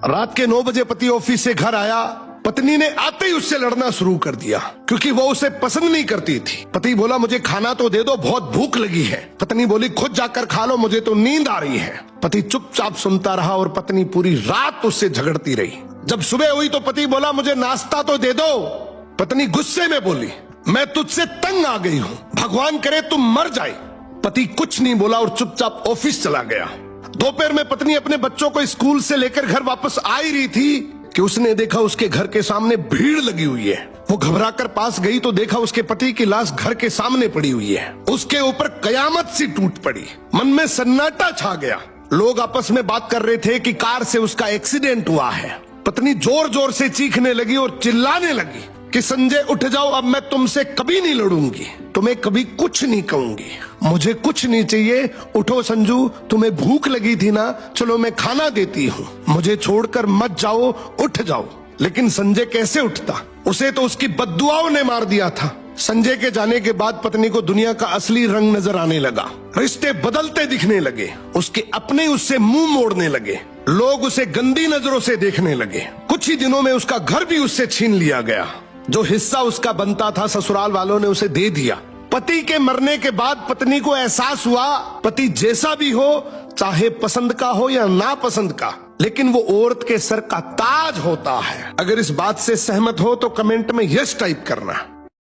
रात के 9 बजे पति ऑफिस से घर आया। पत्नी ने आते ही उससे लड़ना शुरू कर दिया क्योंकि वो उसे पसंद नहीं करती थी। पति बोला मुझे खाना तो दे दो, बहुत भूख लगी है। पत्नी बोली खुद जाकर खा लो, मुझे तो नींद आ रही है। पति चुपचाप सुनता रहा और पत्नी पूरी रात उससे झगड़ती रही। जब सुबह हुई तो पति बोला मुझे नाश्ता तो दे दो। पत्नी गुस्से में बोली मैं तुझसे तंग आ गई हूँ, भगवान करे तुम मर जाए। पति कुछ नहीं बोला और चुपचाप ऑफिस चला गया। दोपहर में पत्नी अपने बच्चों को स्कूल से लेकर घर वापस आ ही रही थी कि उसने देखा उसके घर के सामने भीड़ लगी हुई है। वो घबराकर पास गई तो देखा उसके पति की लाश घर के सामने पड़ी हुई है। उसके ऊपर कयामत सी टूट पड़ी। मन में सन्नाटा छा गया। लोग आपस में बात कर रहे थे कि कार से उसका एक्सीडेंट हुआ है। पत्नी जोर जोर से चीखने लगी और चिल्लाने लगी कि संजय उठ जाओ, अब मैं तुमसे कभी नहीं लड़ूंगी, तुम्हें कभी कुछ नहीं कहूंगी, मुझे कुछ नहीं चाहिए। उठो संजू, तुम्हें भूख लगी थी ना, चलो मैं खाना देती हूँ, मुझे छोड़कर मत जाओ, उठ जाओ। लेकिन संजय कैसे उठता, उसे तो उसकी बद्दुआओं ने मार दिया था। संजय के जाने के बाद पत्नी को दुनिया का असली रंग नजर आने लगा। रिश्ते बदलते दिखने लगे। उसके अपने उससे मुंह मोड़ने लगे। लोग उसे गंदी नजरों से देखने लगे। कुछ ही दिनों में उसका घर भी उससे छीन लिया गया। जो हिस्सा उसका बनता था ससुराल वालों ने उसे दे दिया। पति के मरने के बाद पत्नी को एहसास हुआ पति जैसा भी हो, चाहे पसंद का हो या नापसंद का, लेकिन वो औरत के सर का ताज होता है। अगर इस बात से सहमत हो तो कमेंट में यस टाइप करना।